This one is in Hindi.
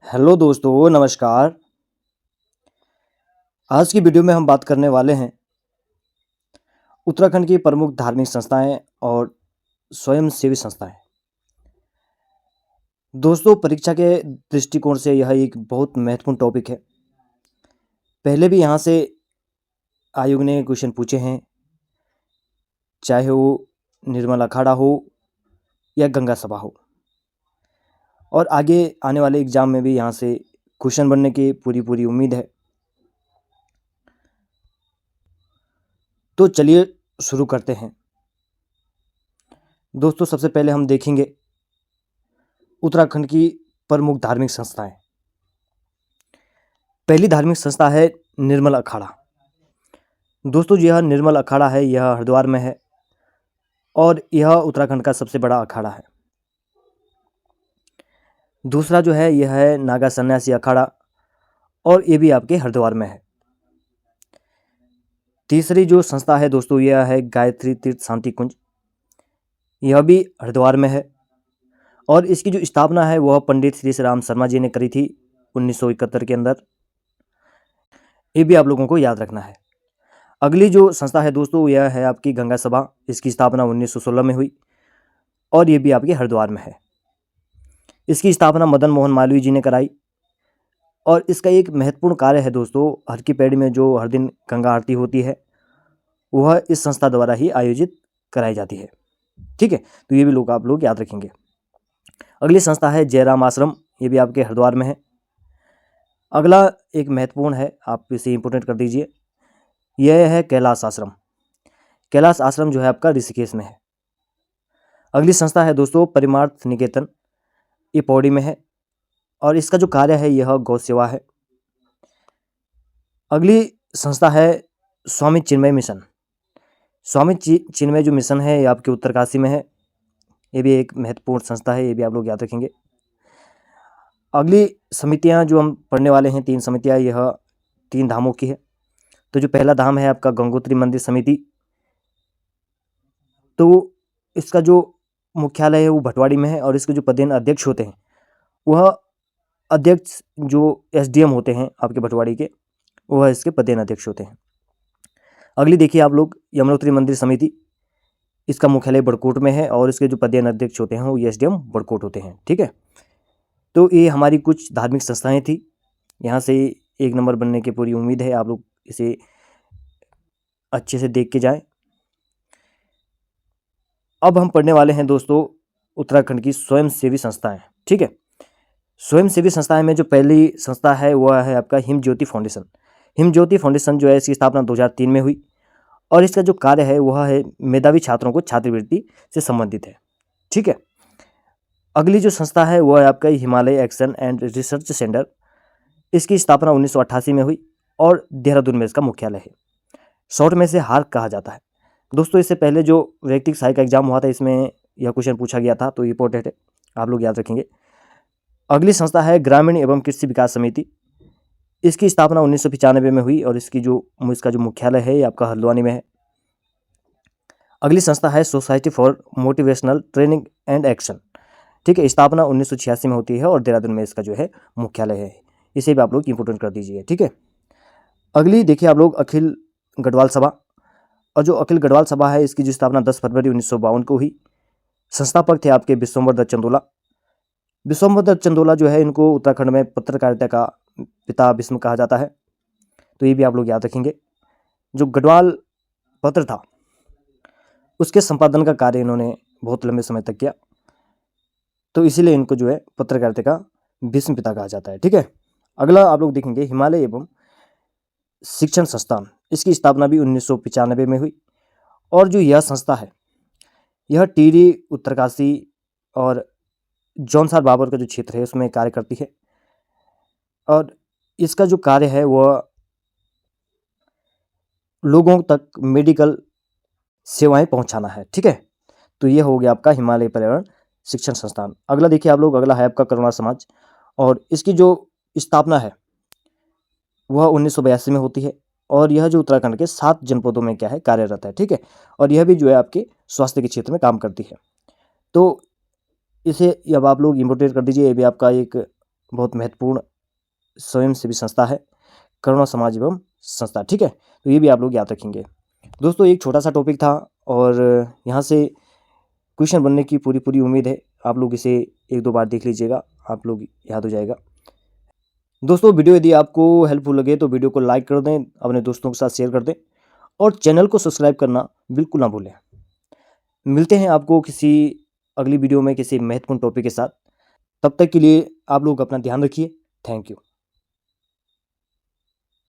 हेलो दोस्तों, नमस्कार। आज की वीडियो में हम बात करने वाले हैं उत्तराखंड की प्रमुख धार्मिक संस्थाएं और स्वयंसेवी संस्थाएं। दोस्तों, परीक्षा के दृष्टिकोण से यह एक बहुत महत्वपूर्ण टॉपिक है। पहले भी यहाँ से आयोग ने क्वेश्चन पूछे हैं, चाहे वो निर्मल अखाड़ा हो या गंगा सभा हो, और आगे आने वाले एग्जाम में भी यहाँ से क्वेश्चन बनने की पूरी उम्मीद है। तो चलिए शुरू करते हैं। दोस्तों, सबसे पहले हम देखेंगे उत्तराखंड की प्रमुख धार्मिक संस्थाएं। पहली धार्मिक संस्था है निर्मल अखाड़ा। दोस्तों, यह निर्मल अखाड़ा है, यह हरिद्वार में है और यह उत्तराखंड का सबसे बड़ा अखाड़ा है। दूसरा जो है यह है नागा सन्यासी अखाड़ा, और ये भी आपके हरिद्वार में है। तीसरी जो संस्था है दोस्तों, यह है गायत्री तीर्थ शांति कुंज, यह भी हरिद्वार में है और इसकी जो स्थापना है वह पंडित श्री राम शर्मा जी ने करी थी 1971 के अंदर। ये भी आप लोगों को याद रखना है। अगली जो संस्था है दोस्तों, यह है आपकी गंगा सभा। इसकी स्थापना 1916 में हुई और ये भी आपके हरिद्वार में है। इसकी स्थापना मदन मोहन मालवीय जी ने कराई और इसका एक महत्वपूर्ण कार्य है दोस्तों, हर की पैड़ी में जो हर दिन गंगा आरती होती है वह इस संस्था द्वारा ही आयोजित कराई जाती है। ठीक है, तो ये भी आप लोग याद रखेंगे। अगली संस्था है जयराम आश्रम, ये भी आपके हरिद्वार में है। अगला एक महत्वपूर्ण है, आप इसे इंपोर्टेंट कर दीजिए, यह है कैलाश आश्रम। कैलाश आश्रम जो है आपका ऋषिकेश में है। अगली संस्था है दोस्तों परिमार्थ निकेतन, ये पौड़ी में है और इसका जो कार्य है यह गौ सेवा है। अगली संस्था है स्वामी चिन्मय मिशन। स्वामी चिन्मय जो मिशन है ये आपके उत्तरकाशी में है। ये भी एक महत्वपूर्ण संस्था है, ये भी आप लोग याद रखेंगे। अगली समितियां जो हम पढ़ने वाले हैं, 3 समितियां, यह 3 धामों की है। तो जो पहला धाम है आपका गंगोत्री मंदिर समिति, तो इसका जो मुख्यालय है वो भटवाड़ी में है और इसके जो पदेन अध्यक्ष होते हैं वह अध्यक्ष जो एसडीएम होते हैं आपके भटवाड़ी के, वह इसके पदेन अध्यक्ष होते हैं। अगली देखिए आप लोग यमुनोत्री मंदिर समिति, इसका मुख्यालय बड़कोट में है और इसके जो पदेन अध्यक्ष होते हैं वो एसडीएम बड़कोट होते हैं। ठीक है, तो ये हमारी कुछ धार्मिक संस्थाएं थी। यहाँ से 1 नंबर बनने की पूरी उम्मीद है, आप लोग इसे अच्छे से देख के जाएं। अब हम पढ़ने वाले हैं दोस्तों उत्तराखंड की स्वयंसेवी संस्थाएं। ठीक है, स्वयंसेवी संस्थाएं में जो पहली संस्था है वह है आपका हिम ज्योति फाउंडेशन। हिम ज्योति फाउंडेशन जो है इसकी स्थापना 2003 में हुई और इसका जो कार्य है वह है मेधावी छात्रों को छात्रवृत्ति से संबंधित है। ठीक है, अगली जो संस्था है वह है आपका Himalaya action and research centre. इसकी स्थापना 1988 में हुई और देहरादून में इसका मुख्यालय है। शॉर्ट में से हार्क कहा जाता है। दोस्तों, इससे पहले जो वैयक्तिक सहायक का एग्जाम हुआ था इसमें यह क्वेश्चन पूछा गया था, तो इंपॉर्टेंट है, आप लोग याद रखेंगे। अगली संस्था है ग्रामीण एवं कृषि विकास समिति। इसकी स्थापना 1995 में हुई और इसका जो मुख्यालय है ये आपका हल्द्वानी में है। अगली संस्था है society for motivational training and action. ठीक है, स्थापना 1986 में होती है और देहरादून में इसका जो है मुख्यालय है। इसे भी आप लोग इंपोर्टेंट कर दीजिए। ठीक है, अगली देखिए आप लोग अखिल गढ़वाल सभा, और जो अखिल गढ़वाल सभा है इसकी जो स्थापना 10 फरवरी 1952 को हुई। संस्थापक थे आपके विश्वम्बर दत्त चंदोला। विश्वम्बर दत्त चंदोला जो है इनको उत्तराखंड में पत्रकारिता का पिता भीष्म कहा जाता है, तो ये भी आप लोग याद रखेंगे। जो गढ़वाल पत्र था उसके संपादन का कार्य इन्होंने बहुत लंबे समय तक किया, तो इसीलिए इनको जो है पत्रकारिता का भीष्म पिता कहा जाता है। ठीक है, अगला आप लोग देखेंगे हिमालय एवं शिक्षण संस्थान। इसकी स्थापना भी 1995 में हुई और जो यह संस्था है यह टिहरी, उत्तरकाशी और जौनसार बाबर का जो क्षेत्र है उसमें कार्य करती है और इसका जो कार्य है वह लोगों तक मेडिकल सेवाएं पहुंचाना है। ठीक है, तो ये हो गया आपका हिमालय पर्यावरण शिक्षण संस्थान। अगला देखिए आप लोग, अगला है आपका करुणा समाज और इसकी जो स्थापना है वह 1982 में होती है और यह जो उत्तराखंड के 7 जनपदों में क्या है कार्यरत है। ठीक है, और यह भी जो है आपके स्वास्थ्य के क्षेत्र में काम करती है, तो इसे अब आप लोग इम्पोर्टेंट कर दीजिए। ये भी आपका एक बहुत महत्वपूर्ण स्वयंसेवी संस्था है, करुणा समाज एवं संस्था। ठीक है, तो ये भी आप लोग याद रखेंगे। दोस्तों एक छोटा सा टॉपिक था और यहाँ से क्वेश्चन बनने की पूरी उम्मीद है। आप लोग इसे 1-2 बार देख लीजिएगा, आप लोग याद हो जाएगा। दोस्तों वीडियो यदि आपको हेल्पफुल लगे तो वीडियो को लाइक कर दें, अपने दोस्तों के साथ शेयर कर दें और चैनल को सब्सक्राइब करना बिल्कुल ना भूलें। मिलते हैं आपको किसी अगली वीडियो में किसी महत्वपूर्ण टॉपिक के साथ। तब तक के लिए आप लोग अपना ध्यान रखिए। Thank you.